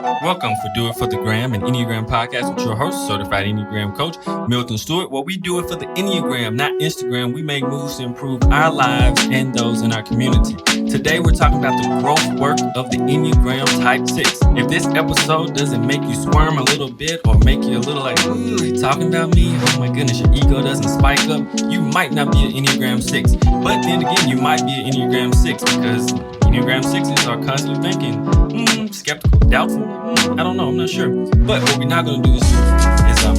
Welcome for Do It for the Gram, an Enneagram podcast with your host, certified Enneagram coach, Milton Stewart. Well, we do it for the Enneagram, not Instagram. We make moves to improve our lives and those in our community. Today, we're talking about the growth work of the Enneagram Type 6. If this episode doesn't make you squirm a little bit or make you a little like, ooh, he's talking about me? Oh my goodness, your ego doesn't spike up. You might not be an Enneagram 6. But then again, you might be an Enneagram 6 because Enneagram 6s are constantly thinking, skeptical, doubtful. I don't know, I'm not sure. But what we're not going to do is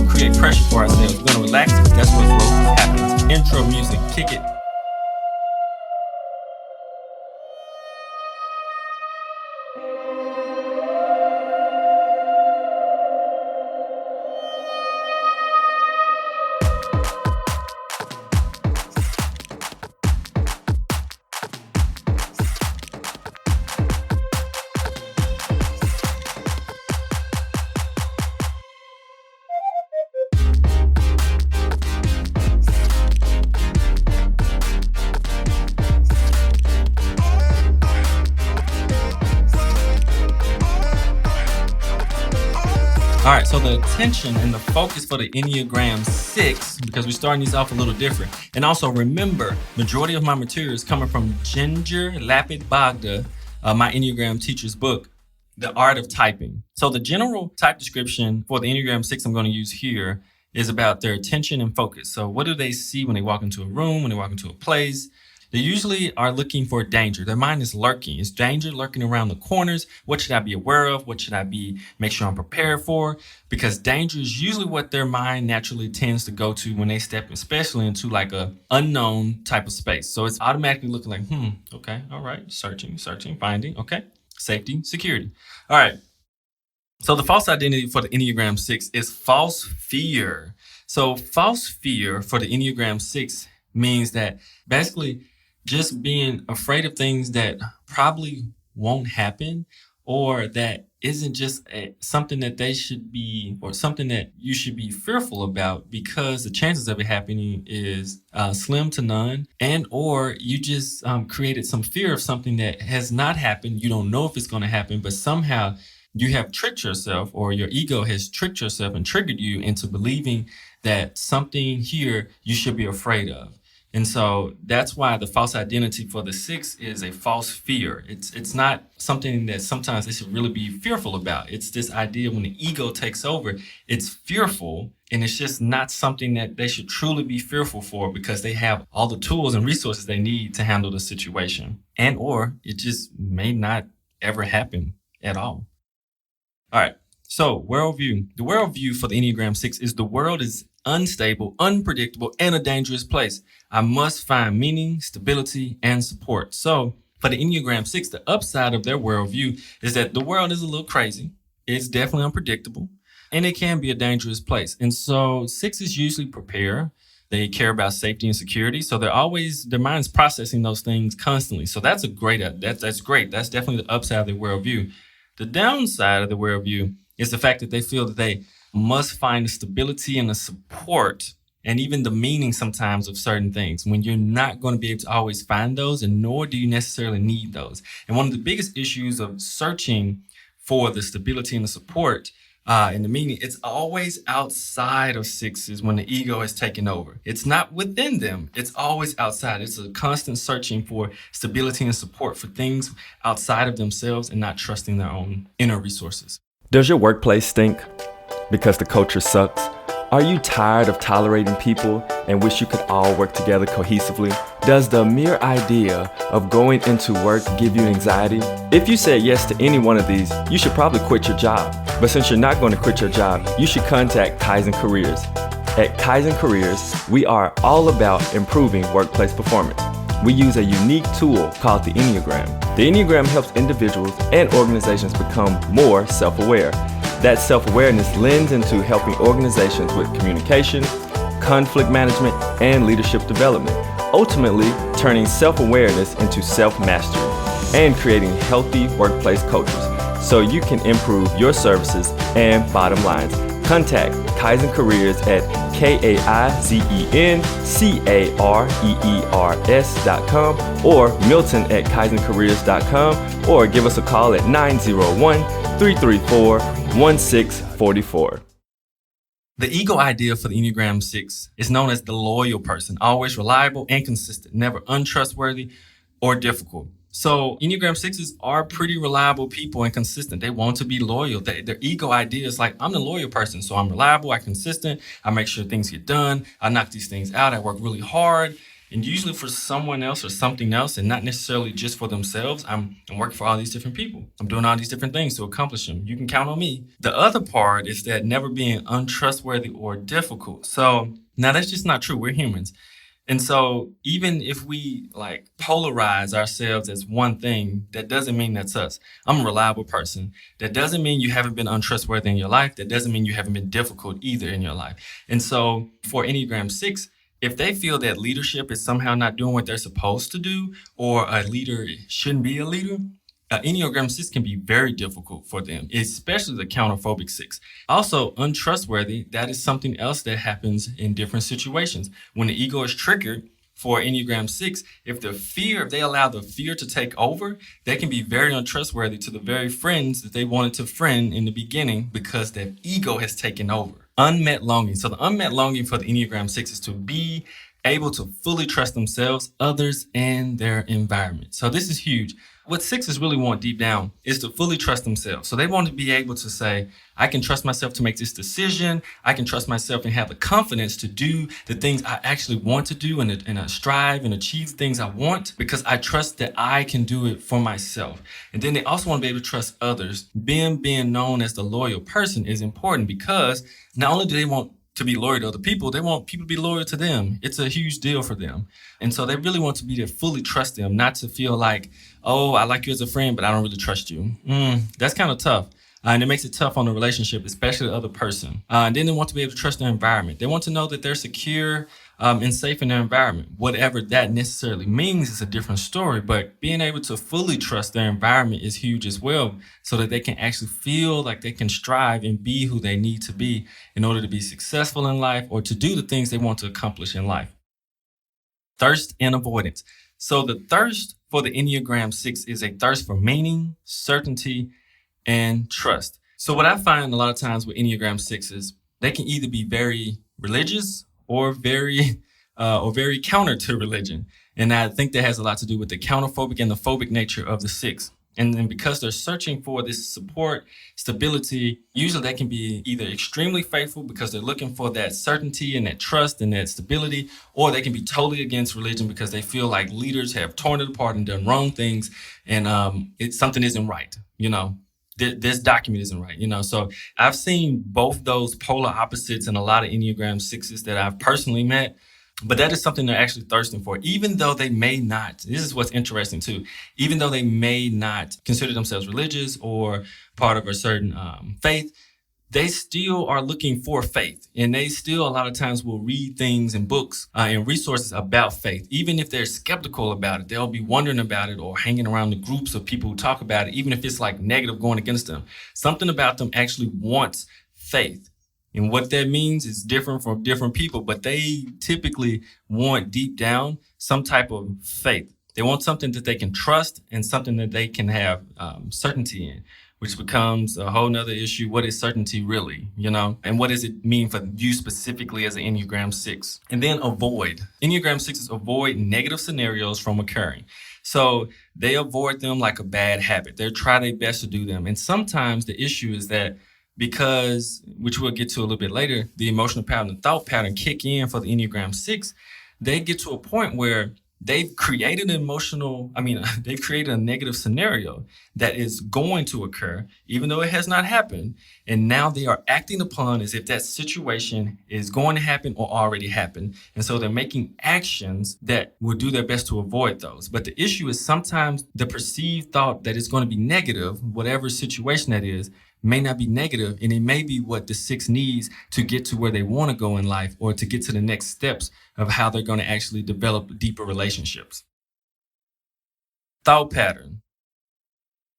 create pressure for ourselves. We're going to relax. That's what growth happens. Intro music, kick it. All right, so the attention and the focus for the Enneagram 6, because we're starting these off a little different. And also remember, majority of my material is coming from Ginger Lapid Bogda, my Enneagram teacher's book, The Art of Typing. So the general type description for the Enneagram 6 I'm going to use here is about their attention and focus. So what do they see when they walk into a room, when they walk into a place? They usually are looking for danger. Their mind is lurking. Is danger lurking around the corners? What should I be aware of? What should I make sure I'm prepared for? Because danger is usually what their mind naturally tends to go to when they step, especially into like a unknown type of space. So it's automatically looking like, okay, all right, searching, finding, okay, safety, security. All right. So the false identity for the Enneagram 6 is false fear. So false fear for the Enneagram 6 means that basically just being afraid of things that probably won't happen, or that isn't just something that they should be, or something that you should be fearful about, because the chances of it happening is slim to none, and or you just created some fear of something that has not happened. You don't know if it's going to happen, but somehow you have tricked yourself, or your ego has tricked yourself and triggered you into believing that something here you should be afraid of. And so that's why the false identity for the 6 is a false fear. It's not something that sometimes they should really be fearful about. It's this idea when the ego takes over, it's fearful, and it's just not something that they should truly be fearful for, because they have all the tools and resources they need to handle the situation. And or it just may not ever happen at all. All right. So worldview. The worldview for the Enneagram 6 is the world is unstable, unpredictable, and a dangerous place. I must find meaning, stability, and support. So for the Enneagram 6, the upside of their worldview is that the world is a little crazy. It's definitely unpredictable, and it can be a dangerous place. And so 6s usually prepare. They care about safety and security. So their mind's processing those things constantly. So that's great. That's great. That's definitely the upside of their worldview. The downside of the worldview is the fact that they feel that they must find the stability and the support and even the meaning sometimes of certain things, when you're not going to be able to always find those, and nor do you necessarily need those. And one of the biggest issues of searching for the stability and the support and the meaning, it's always outside of 6s when the ego has taken over. It's not within them. It's always outside. It's a constant searching for stability and support for things outside of themselves and not trusting their own inner resources. Does your workplace stink because the culture sucks? Are you tired of tolerating people and wish you could all work together cohesively? Does the mere idea of going into work give you anxiety? If you said yes to any one of these, you should probably quit your job. But since you're not going to quit your job, you should contact Kaizen Careers. At Kaizen Careers, we are all about improving workplace performance. We use a unique tool called the Enneagram. The Enneagram helps individuals and organizations become more self-aware. That self-awareness lends into helping organizations with communication, conflict management, and leadership development, ultimately turning self-awareness into self-mastery and creating healthy workplace cultures so you can improve your services and bottom lines. Contact Kaizen Careers at KAIZENCAREERS.com or Milton at KaizenCareers.com, or give us a call at 901 334 1644. The ego idea for the Enneagram 6 is known as the loyal person, always reliable and consistent, never untrustworthy or difficult. So Enneagram 6s are pretty reliable people and consistent. They want to be loyal. Their ego idea is like, I'm the loyal person, so I'm reliable, I'm consistent, I make sure things get done, I knock these things out, I work really hard. And usually for someone else or something else, and not necessarily just for themselves, I'm working for all these different people. I'm doing all these different things to accomplish them. You can count on me. The other part is that never being untrustworthy or difficult. So now that's just not true. We're humans. And so even if we like polarize ourselves as one thing, that doesn't mean that's us. I'm a reliable person. That doesn't mean you haven't been untrustworthy in your life. That doesn't mean you haven't been difficult either in your life. And so for Enneagram 6, if they feel that leadership is somehow not doing what they're supposed to do, or a leader shouldn't be a leader, Enneagram 6 can be very difficult for them, especially the counterphobic 6. Also, untrustworthy, that is something else that happens in different situations. When the ego is triggered for Enneagram 6, if they allow the fear to take over, they can be very untrustworthy to the very friends that they wanted to friend in the beginning because their ego has taken over. Unmet longing. So the unmet longing for the Enneagram 6 is to be able to fully trust themselves, others, and their environment. So this is huge. What sixes really want deep down is to fully trust themselves. So they want to be able to say, I can trust myself to make this decision. I can trust myself and have the confidence to do the things I actually want to do and strive and achieve the things I want because I trust that I can do it for myself. And then they also want to be able to trust others. Being known as the loyal person is important because not only do they want to be loyal to other people, they want people to be loyal to them. It's a huge deal for them. And so they really want to be there, fully trust them, not to feel like, oh, I like you as a friend, but I don't really trust you. That's kind of tough. And it makes it tough on the relationship, especially the other person. And then they want to be able to trust their environment. They want to know that they're secure and safe in their environment. Whatever that necessarily means is a different story, but being able to fully trust their environment is huge as well, so that they can actually feel like they can strive and be who they need to be in order to be successful in life or to do the things they want to accomplish in life. Thirst and avoidance. So the thirst for the Enneagram 6 is a thirst for meaning, certainty, and trust. So what I find a lot of times with Enneagram 6s, they can either be very religious or very counter to religion. And I think that has a lot to do with the counterphobic and the phobic nature of the 6. And because they're searching for this support, stability, usually they can be either extremely faithful because they're looking for that certainty and that trust and that stability, or they can be totally against religion because they feel like leaders have torn it apart and done wrong things, and something isn't right, This document isn't right, So I've seen both those polar opposites in a lot of Enneagram 6s that I've personally met. But that is something they're actually thirsting for, even though they may not. This is what's interesting, too. Even though they may not consider themselves religious or part of a certain faith, they still are looking for faith. And they still, a lot of times, will read things and books and resources about faith. Even if they're skeptical about it, they'll be wondering about it or hanging around the groups of people who talk about it, even if it's like negative going against them. Something about them actually wants faith. And what that means is different from different people, but they typically want deep down some type of faith. They want something that they can trust and something that they can have certainty in, which becomes a whole nother issue. What is certainty really, And what does it mean for you specifically as an Enneagram 6? And then avoid. Enneagram 6s avoid negative scenarios from occurring. So they avoid them like a bad habit. They try their best to do them. And sometimes the issue is that because, which we'll get to a little bit later, the emotional pattern and thought pattern kick in for the Enneagram 6, they get to a point where they've created they've created a negative scenario that is going to occur, even though it has not happened. And now they are acting upon as if that situation is going to happen or already happened. And so they're making actions that will do their best to avoid those. But the issue is sometimes the perceived thought that it's going to be negative, whatever situation that is, may not be negative, and it may be what the 6 needs to get to where they want to go in life or to get to the next steps of how they're going to actually develop deeper relationships. Thought pattern.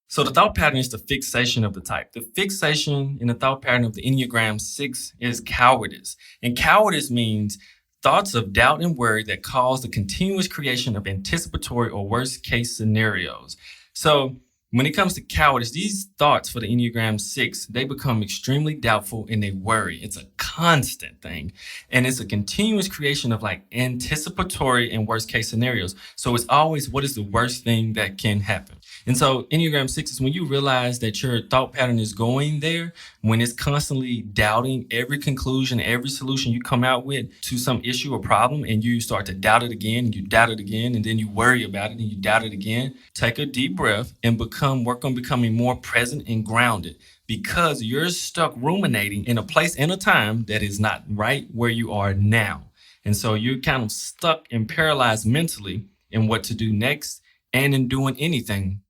So the thought pattern is the fixation of the type. The fixation in the thought pattern of the Enneagram 6 is cowardice. And cowardice means thoughts of doubt and worry that cause the continuous creation of anticipatory or worst case scenarios. So When it comes to cowardice, these thoughts for the Enneagram 6, they become extremely doubtful and they worry. It's a constant thing. And it's a continuous creation of like anticipatory and worst case scenarios. So it's always what is the worst thing that can happen. And so Enneagram 6 is when you realize that your thought pattern is going there, when it's constantly doubting every conclusion, every solution you come out with to some issue or problem, and you start to doubt it again, and you doubt it again, and then you worry about it and you doubt it again. Take a deep breath and work on becoming more present and grounded, because you're stuck ruminating in a place and a time that is not right where you are now. And so you're kind of stuck and paralyzed mentally in what to do next and in doing anything.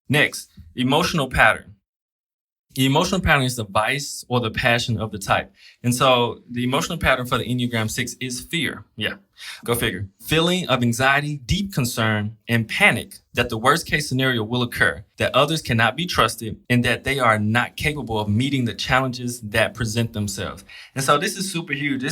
Next, emotional pattern. The emotional pattern is the vice or the passion of the type. And so the emotional pattern for the Enneagram 6 is fear. Yeah, go figure. Feeling of anxiety, deep concern, and panic that the worst case scenario will occur, that others cannot be trusted, and that they are not capable of meeting the challenges that present themselves. And so this is super huge.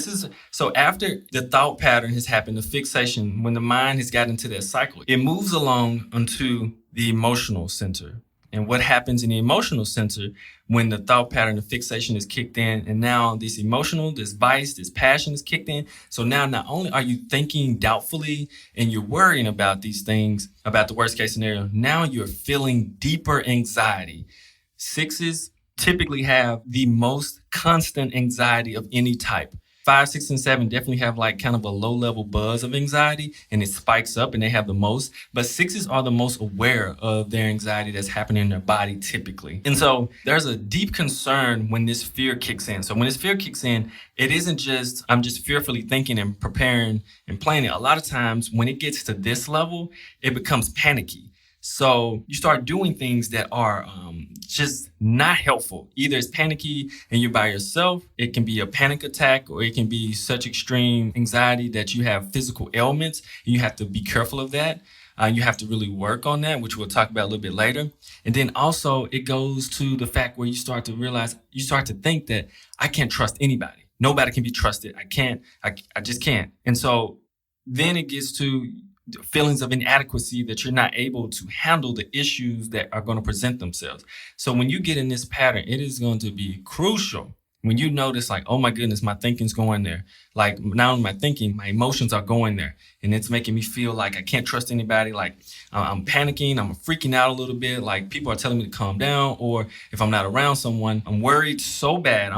So after the thought pattern has happened, the fixation, when the mind has gotten into that cycle, it moves along onto the emotional center. And what happens in the emotional center when the thought pattern of fixation is kicked in, and now this vice, this passion is kicked in. So now not only are you thinking doubtfully and you're worrying about these things, about the worst case scenario, now you're feeling deeper anxiety. 6s typically have the most constant anxiety of any type. 5, 6, and 7 definitely have like kind of a low level buzz of anxiety, and it spikes up and they have the most. But 6s are the most aware of their anxiety that's happening in their body typically. And so there's a deep concern when this fear kicks in. So when this fear kicks in, it isn't just, I'm just fearfully thinking and preparing and planning. A lot of times when it gets to this level, it becomes panicky. So you start doing things that are just not helpful. Either it's panicky and you're by yourself, it can be a panic attack, or it can be such extreme anxiety that you have physical ailments. And you have to be careful of that. You have to really work on that, which we'll talk about a little bit later. And then also it goes to the fact where you start to think that I can't trust anybody. Nobody can be trusted. I just can't. And so then it gets to feelings of inadequacy, that you're not able to handle the issues that are going to present themselves. So when you get in this pattern, it is going to be crucial when you notice like, oh my goodness, my thinking's going there. Like not only my thinking, my emotions are going there. And it's making me feel like I can't trust anybody. Like I'm panicking, I'm freaking out a little bit. Like people are telling me to calm down. Or if I'm not around someone, I'm worried so bad.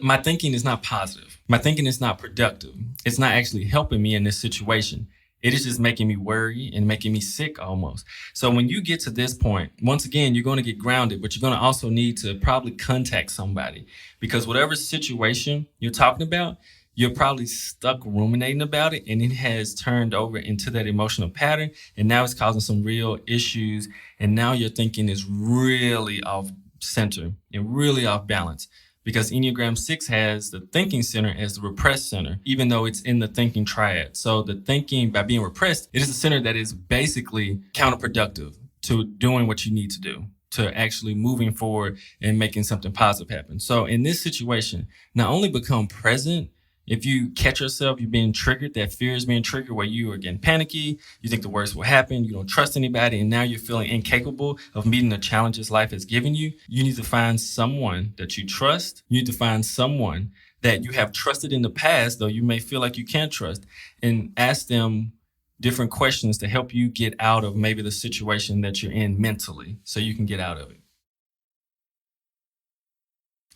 My thinking is not positive. My thinking is not productive. It's not actually helping me in this situation. It is just making me worry and making me sick almost. So when you get to this point, once again, you're going to get grounded, but you're going to also need to probably contact somebody, because whatever situation you're talking about, you're probably stuck ruminating about it, and it has turned over into that emotional pattern. And now it's causing some real issues. And now your thinking is really off center and really off balance. Because Enneagram 6 has the thinking center as the repressed center, even though it's in the thinking triad. So the thinking, by being repressed, it is a center that is basically counterproductive to doing what you need to do, to actually moving forward and making something positive happen. So in this situation, not only become present, if you catch yourself, you're being triggered, that fear is being triggered where you are getting panicky, you think the worst will happen, you don't trust anybody, and now you're feeling incapable of meeting the challenges life has given you. You need to find someone that you trust. You need to find someone that you have trusted in the past, though you may feel like you can't trust, and ask them different questions to help you get out of maybe the situation that you're in mentally, so you can get out of it.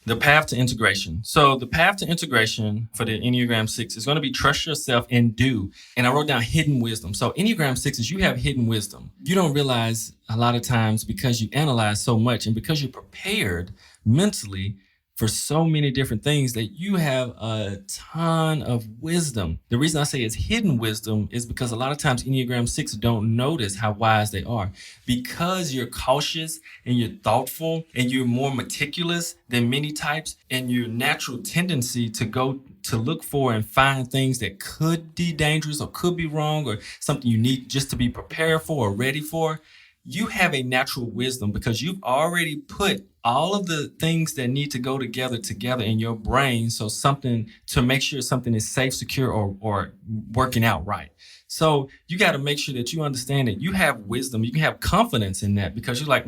The path to integration. So the path to integration for the Enneagram 6 is going to be trust yourself and do. And I wrote down hidden wisdom. So Enneagram 6 is you have hidden wisdom. You don't realize a lot of times, because you analyze so much and because you're prepared mentally for so many different things, that you have a ton of wisdom. The reason I say it's hidden wisdom is because a lot of times Enneagram 6 don't notice how wise they are. Because you're cautious and you're thoughtful and you're more meticulous than many types, and your natural tendency to go to look for and find things that could be dangerous or could be wrong or something you need just to be prepared for or ready for, you have a natural wisdom because you've already put all of the things that need to go together in your brain. So something to make sure something is safe, secure, or working out right. So you got to make sure that you understand that you have wisdom. You can have confidence in that because you're like,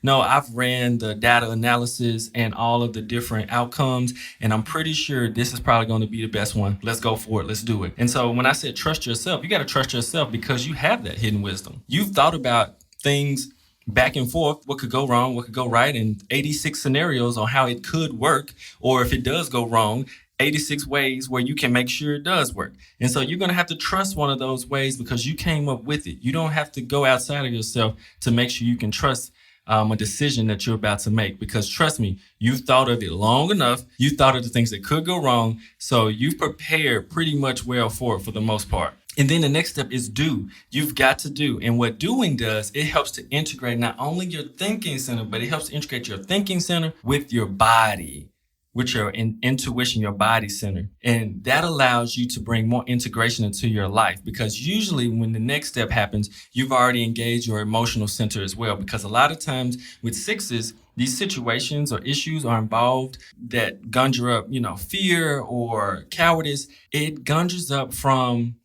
no, I've ran the data analysis and all of the different outcomes, and I'm pretty sure this is probably going to be the best one. Let's go for it. Let's do it. And so when I said trust yourself, you got to trust yourself because you have that hidden wisdom. You've thought about things back and forth, what could go wrong, what could go right, and 86 scenarios on how it could work, or if it does go wrong, 86 ways where you can make sure it does work. And so you're going to have to trust one of those ways because you came up with it. You don't have to go outside of yourself to make sure you can trust a decision that you're about to make, because trust me, you've thought of it long enough. You thought of the things that could go wrong. So you've prepared pretty much well for it for the most part. And then the next step is do. You've got to do. And what doing does, it helps to integrate not only your thinking center, but it helps to integrate your thinking center with your body, with your intuition, your body center. And that allows you to bring more integration into your life, because usually when the next step happens, you've already engaged your emotional center as well. Because a lot of times with sixes, these situations or issues are involved that conjure up, fear or cowardice. It conjures up from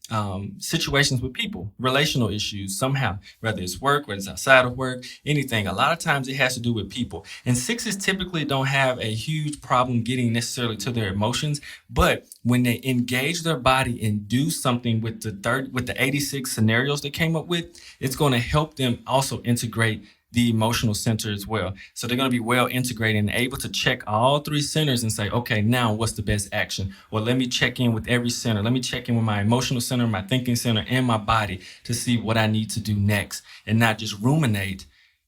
situations with people, relational issues somehow, whether it's work, whether it's outside of work, anything. A lot of times it has to do with people. And sixes typically don't have a huge problem getting necessarily to their emotions, but when they engage their body and do something with the 86 scenarios they came up with, it's going to help them also integrate the emotional center as well. So they're going to be well integrated and able to check all three centers and say, okay, now what's the best action? Well, let me check in with every center. Let me check in with my emotional center, my thinking center, and my body to see what I need to do next, and not just ruminate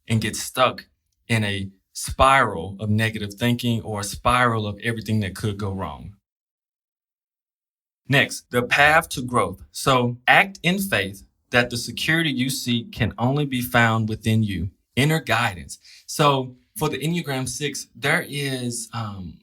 and get stuck in a spiral of negative thinking or a spiral of everything that could go wrong. Next, the path to growth. So act in faith that the security you seek can only be found within you. Inner guidance. So for the Enneagram 6, there is,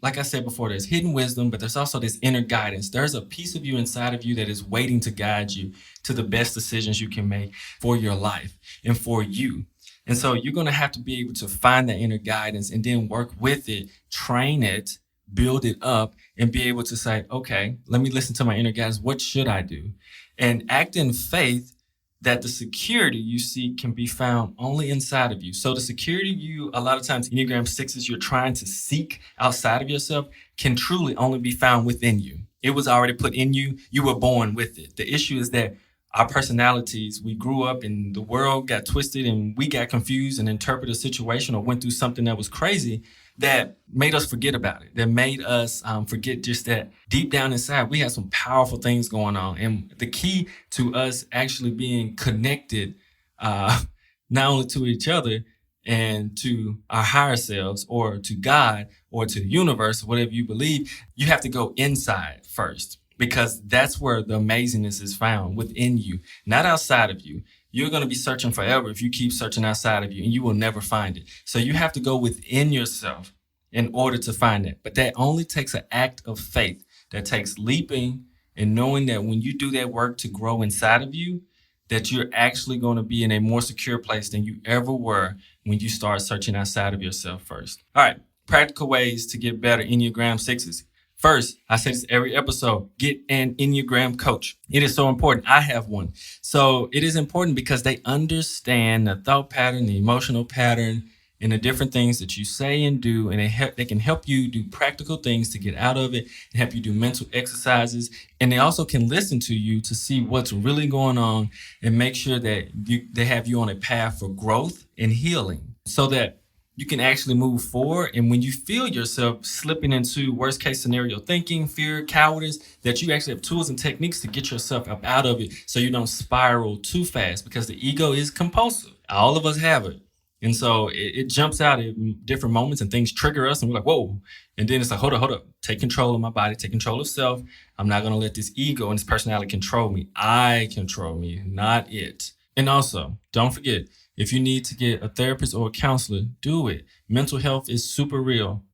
like I said before, there's hidden wisdom, but there's also this inner guidance. There's a piece of you inside of you that is waiting to guide you to the best decisions you can make for your life and for you. And so you're going to have to be able to find that inner guidance and then work with it, train it, build it up, and be able to say, okay, let me listen to my inner guidance. What should I do? And act in faith that the security you seek can be found only inside of you. So the security a lot of times, Enneagram 6s, you're trying to seek outside of yourself can truly only be found within you. It was already put in you. You were born with it. The issue is that our personalities, we grew up and the world got twisted and we got confused and interpreted a situation or went through something that was crazy that made us forget about it, that made us forget just that deep down inside, we had some powerful things going on. And the key to us actually being connected, not only to each other and to our higher selves or to God or to the universe, whatever you believe, you have to go inside first, because that's where the amazingness is found, within you, not outside of you. You're going to be searching forever if you keep searching outside of you, and you will never find it. So you have to go within yourself in order to find it. But that only takes an act of faith. That takes leaping and knowing that when you do that work to grow inside of you, that you're actually going to be in a more secure place than you ever were when you start searching outside of yourself first. All right, practical ways to get better Enneagram 6s. First, I say this every episode, get an Enneagram coach. It is so important. I have one. So it is important because they understand the thought pattern, the emotional pattern, and the different things that you say and do. And they can help you do practical things to get out of it and help you do mental exercises. And they also can listen to you to see what's really going on and make sure that they have you on a path for growth and healing so that you can actually move forward. And when you feel yourself slipping into worst case scenario thinking, fear, cowardice, that you actually have tools and techniques to get yourself up out of it so you don't spiral too fast, because the ego is compulsive. All of us have it. And so it jumps out at different moments and things trigger us and we're like, whoa. And then it's like, hold up. Take control of my body, take control of self. I'm not going to let this ego and this personality control me. I control me, not it. And also, don't forget, if you need to get a therapist or a counselor, do it. Mental health is super real.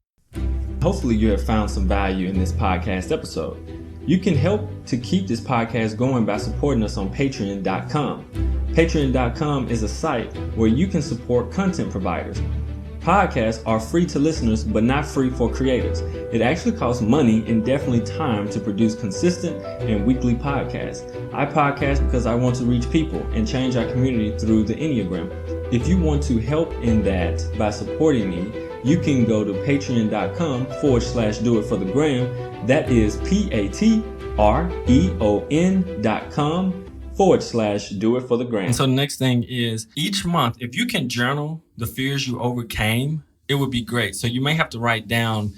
Hopefully you have found some value in this podcast episode. You can help to keep this podcast going by supporting us on patreon.com. Patreon.com is a site where you can support content providers. Podcasts are free to listeners, but not free for creators. It actually costs money and definitely time to produce consistent and weekly podcasts. I podcast because I want to reach people and change our community through the Enneagram. If you want to help in that by supporting me, you can go to patreon.com/doitforthegram. That is patreon.com/doitforthegram. And so the next thing is each month, if you can journal the fears you overcame, it would be great. So you may have to write down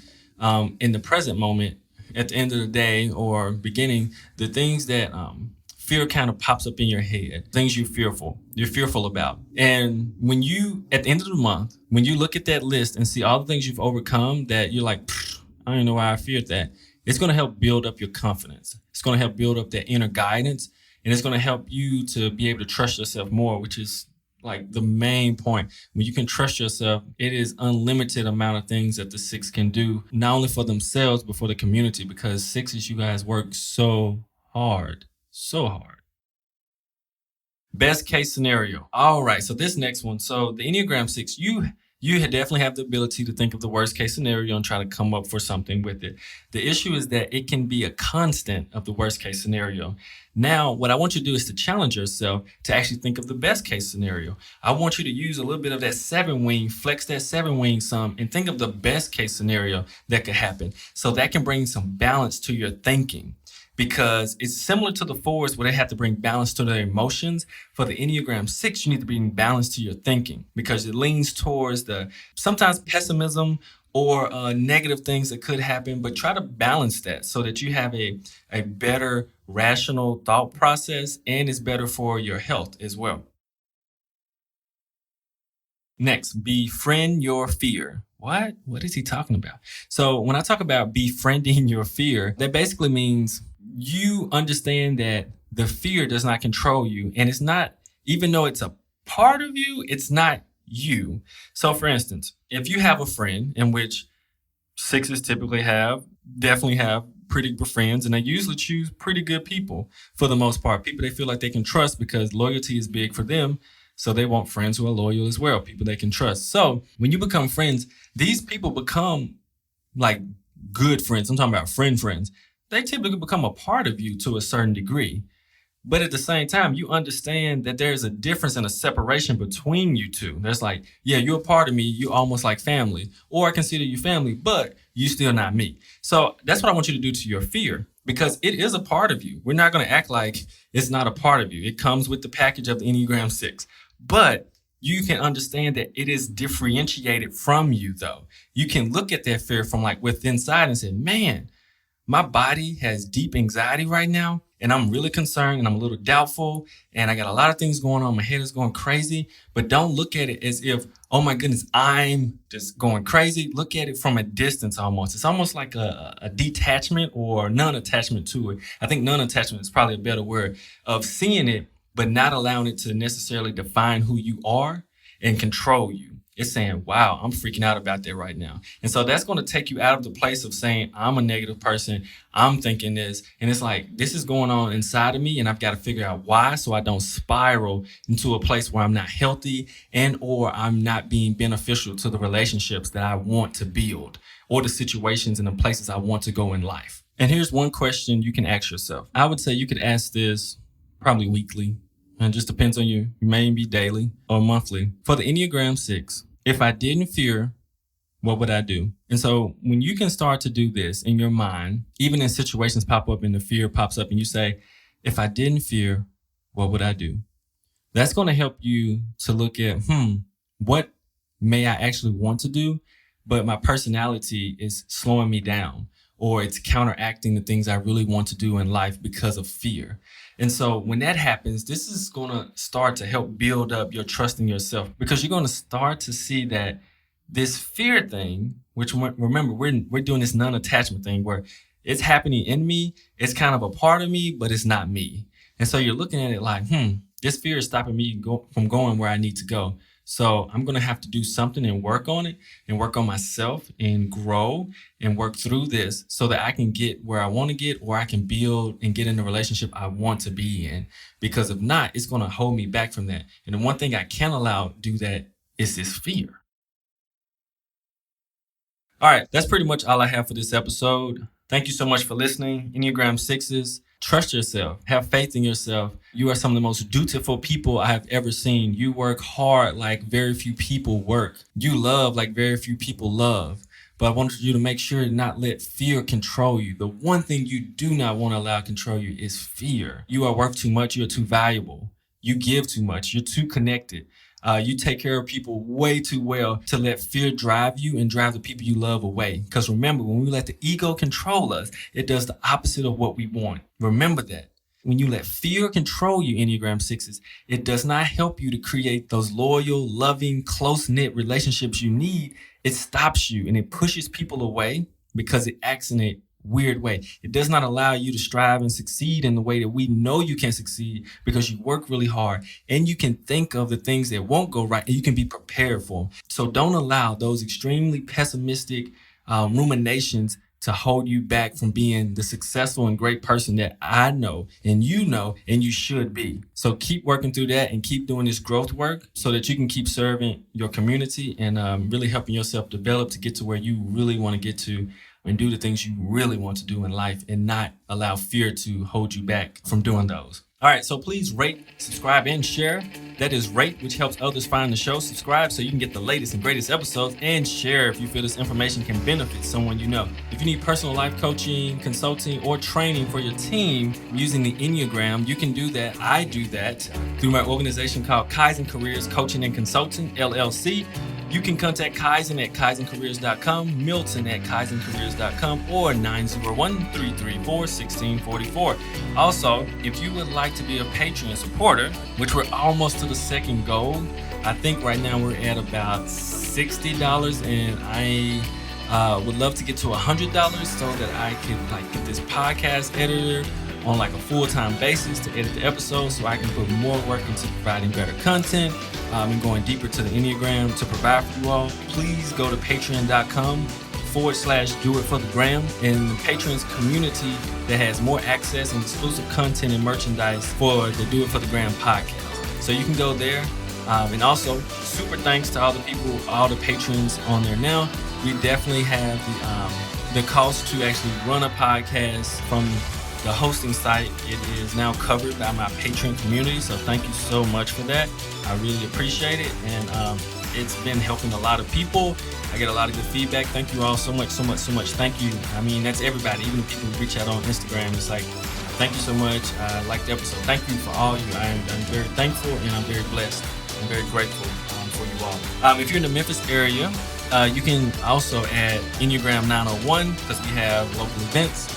in the present moment, at the end of the day or beginning, the things that fear kind of pops up in your head, things you're fearful about. And when you, at the end of the month, when you look at that list and see all the things you've overcome that you're like, I don't know why I feared that, it's going to help build up your confidence. It's going to help build up that inner guidance. And it's going to help you to be able to trust yourself more, which is like the main point. When you can trust yourself, it is unlimited amount of things that the 6 can do, not only for themselves, but for the community, because 6s, you guys work so hard. So hard. Best case scenario. All right. So this next one. So the Enneagram 6, you definitely have the ability to think of the worst case scenario and try to come up for something with it. The issue is that it can be a constant of the worst case scenario. Now, what I want you to do is to challenge yourself to actually think of the best case scenario. I want you to use a little bit of that 7-wing, flex that 7-wing some, and think of the best case scenario that could happen. So that can bring some balance to your thinking. Because it's similar to the 4s where they have to bring balance to their emotions. For the Enneagram 6, you need to bring balance to your thinking because it leans towards the sometimes pessimism or negative things that could happen, but try to balance that so that you have a better rational thought process and it's better for your health as well. Next, befriend your fear. What? What is he talking about? So when I talk about befriending your fear, that basically means you understand that the fear does not control you. And it's not, even though it's a part of you, it's not you. So for instance, if you have a friend in which 6s typically definitely have pretty good friends, and they usually choose pretty good people for the most part, people they feel like they can trust because loyalty is big for them. So they want friends who are loyal as well, people they can trust. So when you become friends, these people become like good friends. I'm talking about friends. They typically become a part of you to a certain degree. But at the same time, you understand that there's a difference and a separation between you two. There's like, yeah, you're a part of me. You're almost like family. Or I consider you family, but you still not me. So that's what I want you to do to your fear, because it is a part of you. We're not going to act like it's not a part of you. It comes with the package of the Enneagram 6. But you can understand that it is differentiated from you, though. You can look at that fear from like within inside and say, man, my body has deep anxiety right now, and I'm really concerned, and I'm a little doubtful, and I got a lot of things going on. My head is going crazy, but don't look at it as if, oh my goodness, I'm just going crazy. Look at it from a distance almost. It's almost like a detachment or non-attachment to it. I think non-attachment is probably a better word of seeing it, but not allowing it to necessarily define who you are and control you. It's saying, wow, I'm freaking out about that right now. And so that's going to take you out of the place of saying, I'm a negative person. I'm thinking this. And it's like, this is going on inside of me, and I've got to figure out why so I don't spiral into a place where I'm not healthy and or I'm not being beneficial to the relationships that I want to build or the situations and the places I want to go in life. And here's one question you can ask yourself. I would say you could ask this probably weekly. And it just depends on you. You may be daily or monthly. For the Enneagram 6, if I didn't fear, what would I do? And so when you can start to do this in your mind, even in situations pop up and the fear pops up and you say, if I didn't fear, what would I do? That's going to help you to look at, what may I actually want to do, but my personality is slowing me down, or it's counteracting the things I really want to do in life because of fear. And so when that happens, this is going to start to help build up your trust in yourself, because you're going to start to see that this fear thing, which remember, we're doing this non-attachment thing where it's happening in me. It's kind of a part of me, but it's not me. And so you're looking at it like, this fear is stopping me from going where I need to go. So I'm going to have to do something and work on it and work on myself and grow and work through this so that I can get where I want to get, or I can build and get in the relationship I want to be in. Because if not, it's going to hold me back from that. And the one thing I can't allow do that is this fear. All right, that's pretty much all I have for this episode. Thank you so much for listening. Enneagram 6s, trust yourself. Have faith in yourself. You are some of the most dutiful people I have ever seen. You work hard like very few people work. You love like very few people love. But I want you to make sure to not let fear control you. The one thing you do not want to allow control you is fear. You are worth too much. You're too valuable. You give too much. You're too connected. You take care of people way too well to let fear drive you and drive the people you love away. Because remember, when we let the ego control us, it does the opposite of what we want. Remember that. When you let fear control you, Enneagram 6s, it does not help you to create those loyal, loving, close-knit relationships you need. It stops you and it pushes people away because it acts in a weird way. It does not allow you to strive and succeed in the way that we know you can succeed because you work really hard and you can think of the things that won't go right and you can be prepared for them. So don't allow those extremely pessimistic ruminations to hold you back from being the successful and great person that I know and you should be. So keep working through that and keep doing this growth work so that you can keep serving your community and really helping yourself develop to get to where you really want to get to and do the things you really want to do in life and not allow fear to hold you back from doing those. All right, so please rate, subscribe, and share. That is rate, which helps others find the show. Subscribe so you can get the latest and greatest episodes, and share if you feel this information can benefit someone you know. If you need personal life coaching, consulting, or training for your team using the Enneagram, you can do that. I do that through my organization called Kaizen Careers Coaching and Consulting, LLC. You can contact Kaizen at kaizencareers.com, Milton at kaizencareers.com, or 901-334-1644. Also, if you would like to be a Patreon supporter, which we're almost to the second goal, I think right now we're at about $60, and I would love to get to $100 so that I could get this podcast editor on a full-time basis to edit the episodes so I can put more work into providing better content and going deeper to the Enneagram to provide for you all. Please go to patreon.com/doitforthegram and the patrons community that has more access and exclusive content and merchandise for the Do It For The Gram podcast. So you can go there. And also, super thanks to all the people, all the patrons on there now. We definitely have the cost to actually run a podcast from the hosting site. It is now covered by my Patreon community, so thank you so much for that. I really appreciate it, and it's been helping a lot of people. I get a lot of good feedback. Thank you all so much. Thank you. I mean, that's everybody, even the people who reach out on Instagram. It's thank you so much. I like the episode. Thank you for all you. I'm very thankful, and I'm very blessed. I'm very grateful for you all. If you're in the Memphis area, you can also add Enneagram 901 because we have local events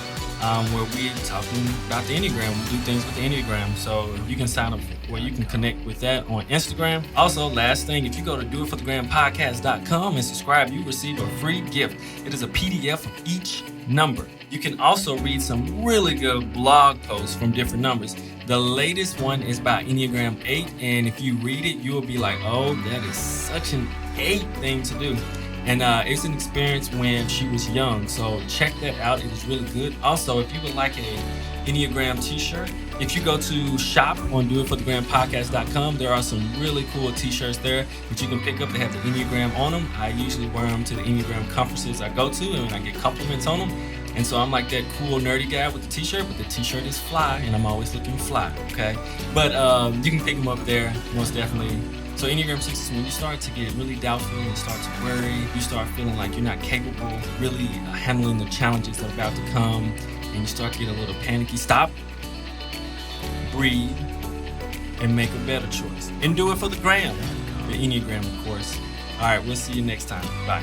where we're talking about the Enneagram. We do things with the Enneagram. So you can sign up where you can connect with that on Instagram. Also, last thing, if you go to doitforthegrampodcast.com and subscribe, you receive a free gift. It is a PDF of each number. You can also read some really good blog posts from different numbers. The latest one is by Enneagram 8, and if you read it, you will be like, oh, that is such an 8 thing to do. And it's an experience when she was young, so check that out. It is really good. Also, if you would like a Enneagram t-shirt, if you go to shop on doitforthegrampodcast.com, there are some really cool t-shirts there that you can pick up that have the Enneagram on them. I usually wear them to the Enneagram conferences I go to, and I get compliments on them. And so I'm like that cool nerdy guy with the t-shirt, but the t-shirt is fly, and I'm always looking fly, okay? But you can pick them up there, most definitely. So Enneagram 6s, when you start to get really doubtful and start to worry, you start feeling like you're not capable of really handling the challenges that are about to come, and you start to get a little panicky, stop, breathe, and make a better choice. And do it for the gram, the Enneagram, of course. All right, we'll see you next time. Bye.